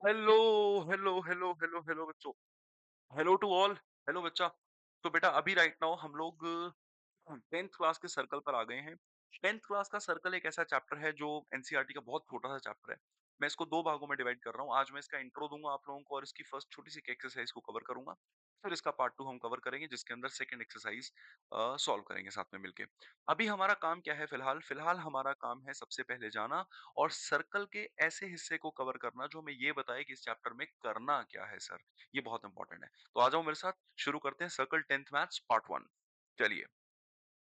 Hello, hello, hello, hello, hello बच्चों। Hello to all. Hello बच्चा। तो बेटा अभी राइट नाउ हम लोग 10th क्लास के सर्कल पर आ गए हैं। 10th क्लास का सर्कल एक ऐसा चैप्टर है जो एनसीईआरटी का बहुत छोटा सा चैप्टर है। मैं इसको 2 भागों में डिवाइड कर रहा हूँ। आज मैं इसका इंट्रो दूंगा आप लोगों को और इसकी फर्स्ट छोटी सी एक्सरसाइज को कवर करूंगा। फिर इसका पार्ट 2 हम कवर करेंगे जिसके अंदर सेकंड एक्सरसाइज सॉल्व करेंगे साथ में मिलके। अभी हमारा काम क्या है फिलहाल? फिलहाल हमारा काम है सबसे पहले जाना और सर्कल के ऐसे हिस्से को कवर करना जो हमें ये बताए कि इस चैप्टर में करना क्या है सर। ये बहुत इंपॉर्टेंट है। तो आ जाओ मेरे साथ, शुरू करते हैं सर्कल 10th मैथ्स पार्ट 1। चलिए,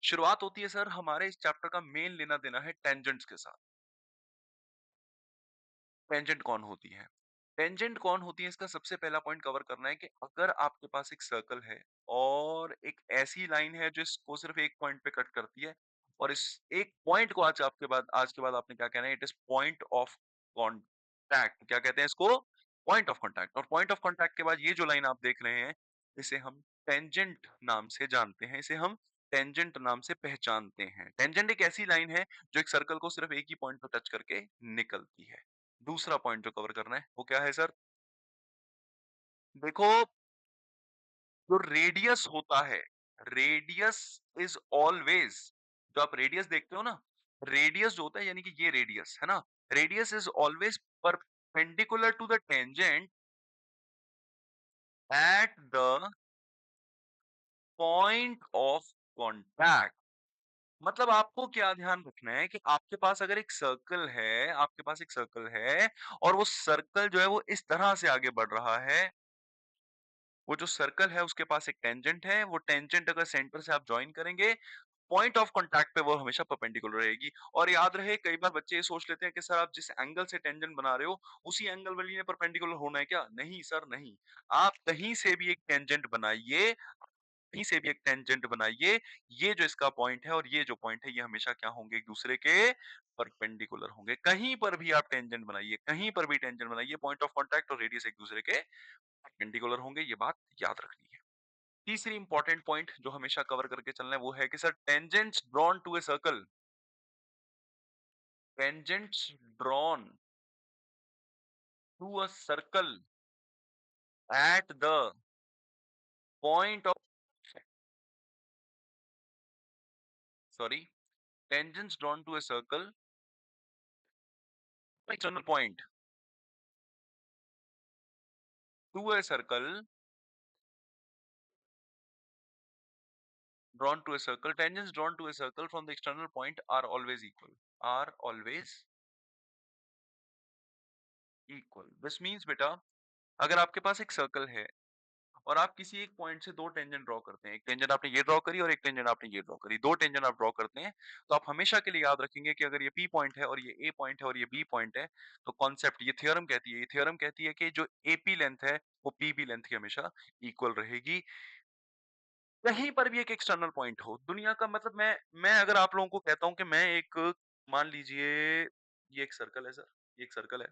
शुरुआत होती है सर हमारे इस चैप्टर का मेन लेना देना है टेंजेंट्स के साथ। टेंजेंट कौन होती है? टेंजेंट कौन होती है इसका सबसे पहला पॉइंट कवर करना है कि अगर आपके पास एक सर्कल है और एक ऐसी लाइन है जो इसको सिर्फ एक पॉइंट पे कट करती है और इस एक पॉइंट को आज के बाद आपने क्या कहना है? It is point of contact. क्या कहते हैं इसको? Point of contact. और पॉइंट ऑफ कॉन्टैक्ट के बाद ये जो लाइन आप देख रहे हैं इसे हम टेंजेंट नाम से जानते हैं, इसे हम टेंजेंट नाम से पहचानते हैं। टेंजेंट एक ऐसी लाइन है जो एक सर्कल को सिर्फ एक ही पॉइंट पर टच करके निकलती है। दूसरा पॉइंट जो कवर करना है वो क्या है सर? देखो, जो रेडियस होता है, रेडियस इज ऑलवेज, जो आप रेडियस देखते हो ना, रेडियस जो होता है यानी कि ये रेडियस है ना, radius is always perpendicular to the tangent at the point of contact. मतलब आपको क्या ध्यान रखना है कि आपके पास अगर एक सर्कल है, आपके पास एक सर्कल है और वो सर्कल जो है वो इस तरह से आगे बढ़ रहा है, वो जो सर्कल है उसके पास एक टेंजेंट है, वो टेंजेंट अगर सेंटर से आप ज्वाइन करेंगे, पॉइंट ऑफ कांटेक्ट पे वो हमेशा परपेंडिकुलर रहेगी। और याद रहे कई बार बच्चे ये सोच लेते हैं कि सर आप जिस एंगल से टेंजेंट बना रहे हो उसी एंगल वाली ने परपेंडिकुलर होना है क्या? नहीं सर नहीं। आप कहीं से भी एक टेंजेंट बनाइए, कहीं से भी एक टेंजेंट बनाइए, ये जो इसका पॉइंट है और ये जो पॉइंट है ये हमेशा क्या होंगे? एक दूसरे के परपेंडिकुलर होंगे। कहीं पर भी आप टेंजेंट बनाइए, कहीं पर भी टेंजेंट बनाइए, पॉइंट ऑफ कांटेक्ट और रेडियस एक दूसरे के परपेंडिकुलर होंगे, ये बात याद रखनी है। तीसरी इंपॉर्टेंट पॉइंट जो हमेशा कवर करके चलना है वो है कि sir tangents drawn to a circle, tangents drawn to a circle at the point of, sorry, tangents drawn to a circle external point to a circle drawn to a circle, tangents drawn to a circle from the external point are always equal, are always equal। this means बेटा, अगर आपके पास एक circle है और आप किसी एक point से दो टेंजेंट ड्रॉ करते हैं, एक टेंजेंट आपने ये ड्रॉ करी और एक टेंजेंट आपने ये ड्रॉ करी, दो टेंजेंट आप ड्रॉ करते हैं, तो आप हमेशा के लिए याद रखेंगे कि अगर ये P पॉइंट है और ये A पॉइंट है और ये B पॉइंट है, तो कॉन्सेप्ट ये थ्योरम कहती है, ये थ्योरम कहती है कि जो AP लेंथ है वो PB लेंथ की हमेशा इक्वल रहेगी। कहीं पर भी एक एक्सटर्नल पॉइंट हो दुनिया का, मतलब मैं अगर आप लोगों को कहता हूं कि मैं एक, मान लीजिए ये एक सर्कल है सर, ये एक सर्कल है,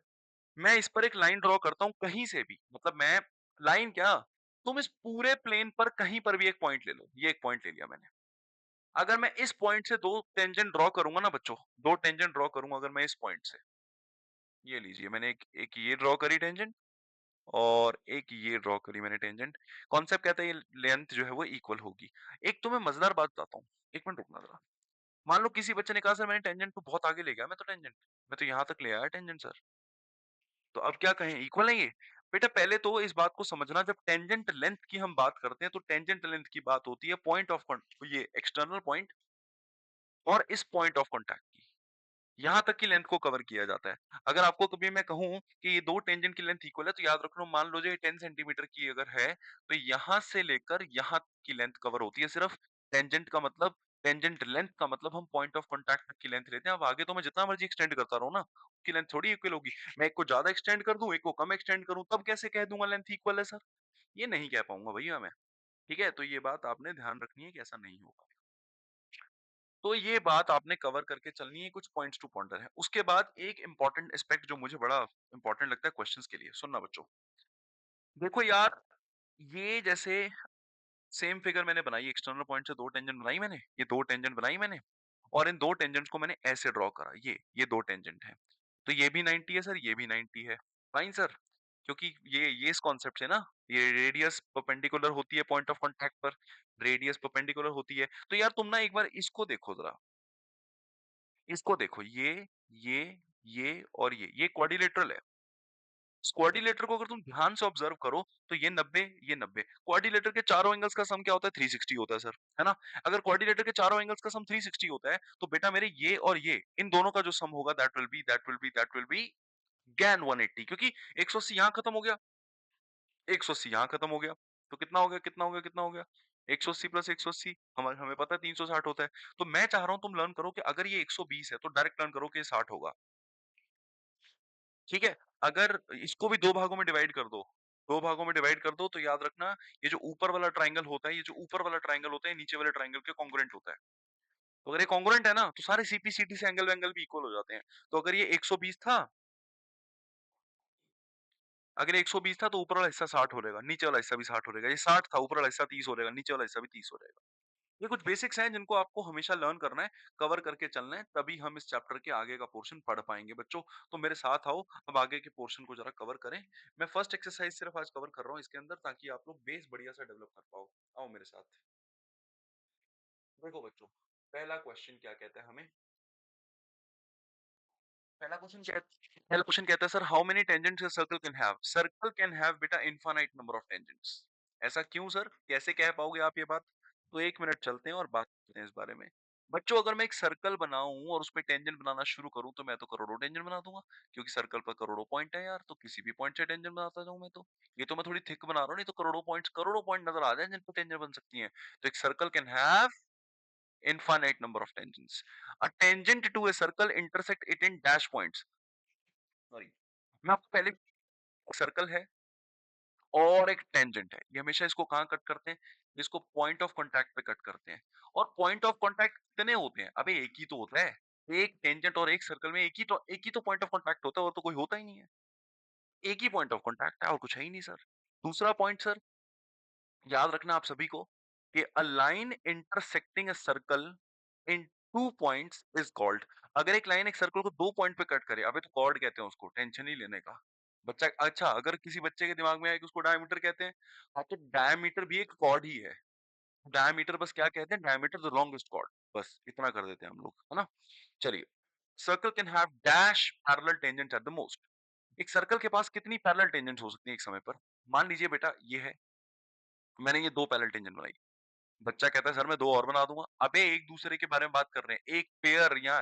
मैं इस पर एक लाइन ड्रॉ करता हूं कहीं से भी, मतलब मैं, लाइन क्या, तुम इस पूरे प्लेन पर कहीं पर भी एक पॉइंट ले लो, ये एक पॉइंट ले लिया मैंने। अगर मैं इस पॉइंट से दो टेंजेंट ड्रॉ करूंगा ना बच्चों, दो टेंजेंट ड्रॉ करूंगा अगर मैं इस पॉइंट से, ये लीजिए मैंने एक एक ये ड्रॉ करी टेंजेंट और एक ये ड्रॉ करी मैंने टेंजेंट। कॉन्सेप्ट कहता है ये लेंथ जो है वो इक्वल होगी। एक तो मैं मजेदार बात बताता हूँ, एक मिनट रुकना जरा। मान लो किसी बच्चे ने कहा सर मैंने टेंजेंट को बहुत आगे ले गया, मैं तो यहाँ तक ले आया टेंजेंट सर, तो अब क्या कहें, इक्वल है ये? बेटा पहले तो इस बात को समझना, जब टेंजेंट लेंथ की हम बात करते हैं तो टेंजेंट लेंथ की बात होती है पॉइंट ऑफ ये एक्सटर्नल पॉइंट और इस पॉइंट ऑफ कॉन्टैक्ट की, यहाँ तक की लेंथ को कवर किया जाता है। अगर आपको कभी मैं कहूँ कि ये दो टेंजेंट की लेंथ इक्वल है तो याद रखना, मान लो जो ये 10 सेंटीमीटर की अगर है तो यहाँ से लेकर यहाँ की लेंथ कवर होती है सिर्फ। टेंजेंट का मतलब, टेंजेंट लेंथ का मतलब हम पॉइंट ऑफ कांटेक्ट तक की लेंथ लेते हैं। अब आगे तो मैं जितना मर्जी एक्सटेंड करता रहूं ना, उसकी लेंथ थोड़ी इक्वल होगी। मैं एक को ज्यादा एक्सटेंड कर दूं, एक को कम एक्सटेंड करूं, तब कैसे कह दूंगा लेंथ इक्वल है सर? ये नहीं कह पाऊंगा भैया मैं। ठीक है, तो ये बात आपने ध्यान रखनी है कि ऐसा नहीं होगा। तो ये बात आपने कवर करके चलनी है, कुछ पॉइंट्स टू पॉइंटर है। उसके बाद एक इंपॉर्टेंट एस्पेक्ट जो मुझे बड़ा इंपॉर्टेंट लगता है क्वेश्चंस के लिए, सुनना बच्चों। देखो यार, ये जैसे सेम फिगर मैंने बनाई, एक्सटर्नल पॉइंट से दो टेंजेंट बनाई मैंने, ये दो टेंजेंट बनाई मैंने और इन दो टेंजेंट्स को मैंने ऐसे ड्रॉ करा, ये दो टेंजेंट है, तो ये भी 90 है सर, ये भी 90 है। Fine sir. क्योंकि ये इस कॉन्सेप्ट से ना, ये रेडियस परपेंडिकुलर होती है पॉइंट ऑफ कांटेक्ट पर, रेडियस परपेंडिकुलर होती है। तो यार तुम ना एक बार इसको देखो ज़रा, इसको देखो ये और ये क्वाड्रिलेटरल है। इस क्वाड्रिलेटर को अगर तुम ध्यान से ऑब्जर्व करो तो ये 90, ये 90। क्वाड्रिलेटर के चारों एंगल्स का सम क्या होता है? 360 होता है सर, है ना? अगर क्वाड्रिलेटर के चारों एंगल्स का सम 360 होता है, तो बेटा मेरे ये और ये, इन दोनों का जो सम होगा दैट विल बी गैन 180, क्योंकि 180 यहाँ खत्म हो गया, 180 यहाँ खत्म हो गया। तो कितना हो गया, कितना हो गया, कितना हो गया? 180 प्लस 180, हमें हमें पता है 360 होता है। तो मैं चाह रहा हूँ तुम लर्न करो कि अगर ये 120 है तो डायरेक्ट लर्न करो कि ये 60 होगा। ठीक है? अगर इसको भी 2 भागों में डिवाइड कर दो, 2 भागों में डिवाइड कर दो तो याद रखना, ये जो ऊपर वाला ट्रायंगल होता है, ये जो ऊपर वाला ट्रायंगल होता है, नीचे वाले ट्रायंगल के कॉन्ग्रुएंट होता है। तो अगर ये कॉन्ग्रुएंट है ना, तो सारे सीपी-सीटी से एंगल-वेंगल भी इक्वल हो जाते हैं। तो अगर ये 120 था, अगर ये 120 था तो ऊपर वाला हिस्सा 60 हो जाएगा, नीचे वाला हिस्सा भी 60 हो जाएगा। ये 60 था, ऊपर वाला हिस्सा 30 हो जाएगा, नीचे वाला हिस्सा भी 30 हो जाएगा। ये कुछ बेसिक्स हैं जिनको आपको हमेशा लर्न करना है, कवर करके चलना है, तभी हम इस चैप्टर के आगे का पोर्शन पढ़ पाएँगे बच्चों। तो मेरे साथ आओ, अब आगे के पोर्शन को ज़रा कवर करें। मैं फर्स्ट एक्सरसाइज सिर्फ आज कवर कर रहा हूँ इसके अंदर, ताकि आप लोग बेस बढ़िया सा डेवलप कर पाओ। आओ मेरे साथ। देखो बच्चों, पहला क्वेश्चन क्या कहता है हमें? पहला क्वेश्चन क्या पहला क्वेश्चन कहता है, sir how many tangents a circle can have? Circle can have बेटा इनफाइनाइट नंबर ऑफ टेंजेंट्स। ऐसा क्यों सर? कैसे कह पाओगे आप ये बात? तो 1 मिनट चलते हैं और बात करते हैं इस बारे में। बच्चों, अगर मैं एक सर्कल बनाऊं और उस पे टेंजेंट बनाना शुरू करूं तो मैं तो करोड़ों टेंजेंट बना दूंगा, क्योंकि सर्कल पर करोड़ों पॉइंट है यार, तो किसी भी पॉइंट से टेंजेंट बनाता जाऊं मैं तो। ये तो मैं थोड़ी थिक बना रहा हूं, नहीं तो करोड़ों पॉइंट नजर आ जाए जिन पे टेंजेंट बन सकती है। तो एक circle can have infinite number of tangents. A tangent to a circle intersect it in dash points. Sorry, मैं आपको पहले, सर्कल है और एक टेंजेंट है, ये हमेशा इसको कहाँ कट करते हैं? इसको पॉइंट ऑफ कांटेक्ट पे कट करते हैं। और पॉइंट ऑफ कांटेक्ट कितने होते हैं? अबे एक ही तो होता है। एक टेंजेंट और एक सर्कल में एक ही तो पॉइंट ऑफ कांटेक्ट होता है, और तो कोई होता ही नहीं है। एक ही पॉइंट ऑफ कांटेक्ट है और कुछ है ही नहीं सर। दूसरा पॉइंट सर, याद रखना आप सभी को, कि a line intersecting a circle in two points is called. अगर एक लाइन एक सर्कल को दो पॉइंट पे कट करे, अबे तो कॉर्ड कहते हैं उसको, टेंशन ही लेने का। बच्चा, अच्छा अगर किसी बच्चे के दिमाग में आए कि उसको डायमीटर कहते हैं, हाँ तो डायमीटर भी एक कॉर्ड ही है। डायमीटर बस क्या कहते हैं? डायमीटर द लॉन्गेस्ट कॉर्ड, बस इतना कर देते हैं हम लोग, है ना? चलिए, circle can have dash parallel tangents at the most. एक सर्कल के पास कितनी पैरेलल टेंजेंट्स हो सकती है एक समय पर? मान लीजिए बेटा ये है, मैंने ये दो पैरेलल टेंजेंट बनाई। बच्चा कहता है सर मैं 2 और बना दूँगा। अबे एक दूसरे के बारे में बात कर रहे हैं। एक पेयर या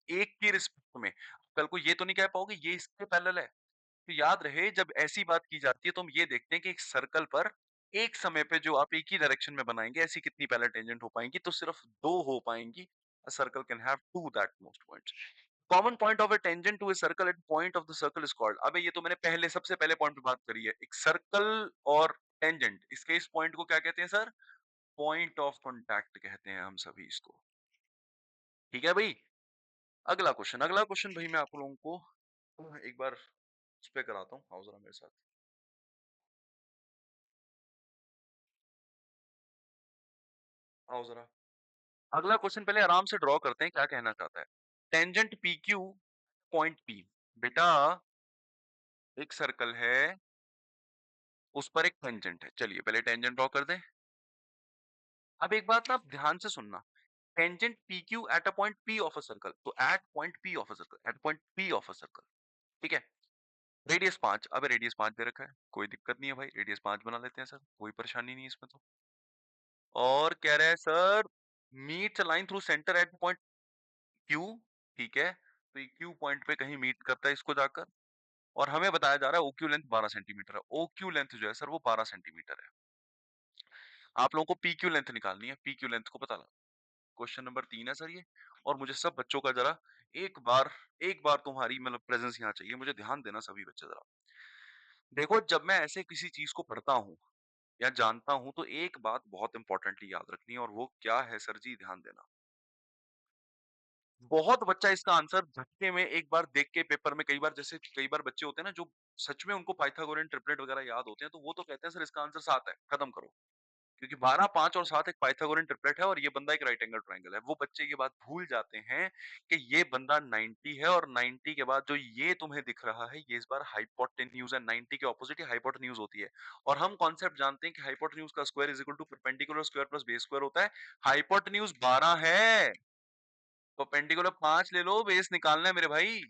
एक की रिस्पेक्ट में। कल को ये तो नहीं कह पाओगे ये इसके पैरेलल है। तो याद रहे, जब ऐसी बात की जाती है तो हम ये देखते हैं कि एक सर्कल पर एक समय पे जो आप एक ही डायरेक्शन में बनाएँगे, ऐसी कितनी पैरेलल टेंजेंट हो पाएँगी? तो सिर्फ 2 हो पाएँगी। A circle can have 2 that most points. Common point of a tangent to a circle at point of the circle is called. अबे ये तो मैंने पहले सबसे पहले पॉइंट पे बात करी है। एक सर्कल और टेंजेंट, इसके इस पॉइंट को क्या कहते हैं सर? पॉइंट ऑफ कांटेक्ट कहते हैं हम सभी इसको। ठीक है भाई? अगला क्वेश्चन भाई मैं आप लोगों को एक बार उस पे कराता हूँ। आओ जरा मेरे साथ। आओ जरा। अगला क्वेश्चन पहले आराम से ड्रॉ करते हैं, क्या कहना चाहता है। Tangent P Q point P. बेटा एक सर्कल है, उस पर एक टेंजेंट है। चलिए पहले टेंजेंट ड्रॉ कर दें। अब एक बात ना आप ध्यान से सुनना। Tangent P Q at a point P of a circle. तो at point P of a circle, at point P of a circle. ठीक है? रेडियस 5, अब रेडियस 5 दे रखा है, कोई दिक्कत नहीं है भाई, रेडियस 5 बना लेते हैं सर, कोई परेशानी नहीं है इसमें तो। और कह रहे हैं sir, meets a line through centre at point Q. ठीक है, तो ये क्यू पॉइंट पे कहीं मीट करता है इसको जाकर, और हमें बताया जा रहा है ओक्यू लेंथ 12 सेंटीमीटर है। ओक्यू लेंथ जो है सर वो 12 सेंटीमीटर है। आप लोगों को पी क्यू लेंथ निकालनी है, पी क्यू लेंथ को पता लगा। क्वेश्चन नंबर 3 है सर ये। और मुझे सब बच्चों का जरा एक बार एक बार तुम्हारी मतलब प्रेजेंस यहाँ चाहिए, मुझे ध्यान देना सभी बच्चे जरा। देखो, जब मैं ऐसे किसी चीज को पढ़ता हूँ या जानता हूँ तो एक बात बहुत इंपॉर्टेंटली याद रखनी है, और वो क्या है सर जी? ध्यान देना। बहुत बच्चा इसका आंसर झटके में एक बार देख के पेपर में, कई बार जैसे कई बार बच्चे होते हैं ना जो सच में उनको पाइथागोरन ट्रिपलेट वगैरह याद होते हैं, तो वो तो कहते हैं सर इसका आंसर 7 है, खत्म करो। क्योंकि 12, 5 और 7 एक पाइथागोरन ट्रिपलेट है और ये बंदा एक राइट एंगल ट्रायंगल है। वो बच्चे ये बात भूल जाते हैं कि ये बंदा 90 है और 90 के बाद जो ये तुम्हें दिख रहा है, ये इस बार हाइपोटेन्यूज है। 90 के ऑपोजिट ही हाइपोटेन्यूज होती है। और हम कॉन्सेप्ट जानते हैं कि हाइपोटेन्यूज का square is equal to perpendicular square plus base square होता है। हाइपोटेन्यूज 12 है, परपेंडिकुलर 5 ले लो, बेस निकालना है मेरे भाई।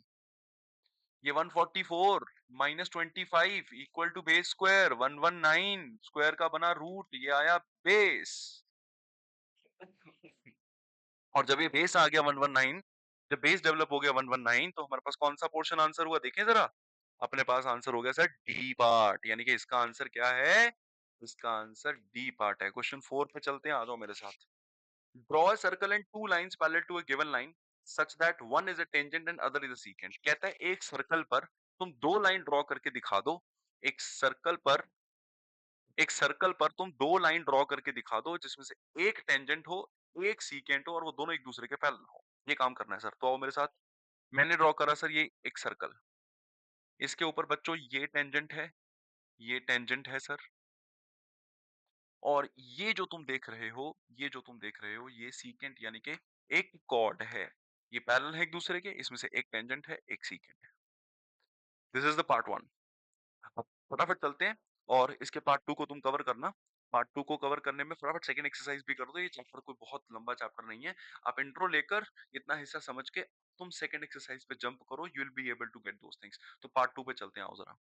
ये 144 minus 25 equal to base square 119, square का बना रूट, ये आया बेस। और जब ये बेस आ गया 119, जब बेस डेवलप हो गया 119, तो हमारे पास कौन सा पोर्शन आंसर हुआ देखें जरा। अपने पास आंसर हो गया सर डी पार्ट, यानी कि इसका आंसर क्या है, इसका आंसर डी पार्ट है। क्वेश्चन 4 पे चलते हैं, आ जाओ मेरे साथ। Draw a circle and two lines parallel to a given line such that one is a tangent and other is a secant. कहता है एक सर्कल पर तुम दो लाइन ड्रॉ करके दिखा दो। एक सर्कल पर एक सर्कल पर तुम दो लाइन ड्रॉ करके दिखा दो जिसमें से एक टेंजेंट हो, एक सीकेंट हो और वो दोनों एक दूसरे के पैरेलल हो। ये काम करना है सर, तो आओ मेरे साथ। मैंने ड्रॉ करा सर ये एक सर्कल, इसके ऊपर बच्चों ये टेंजेंट है, ये टेंजेंट है सर, और ये जो तुम देख रहे हो, ये जो तुम देख रहे हो, ये सीकेंट यानी कि एक कॉर्ड है। ये पैरेलल है एक दूसरे के, इसमें से एक टेंजेंट है, एक सीकेंट है। This is the part 1। अब फटाफट चलते हैं और इसके पार्ट 2 को तुम कवर करना। पार्ट 2 को कवर करने में फटाफट सेकंड एक्सरसाइज भी कर दो। ये चैप्टर कोई बहुत लंबा चैप्टर नहीं है। आप इंट्रो लेकर इतना हिस्सा समझ के तुम सेकंड एक्सरसाइज पे जंप करो, you will be able to get those things. तो पार्ट 2 पे चलते हैं, आओ जरा।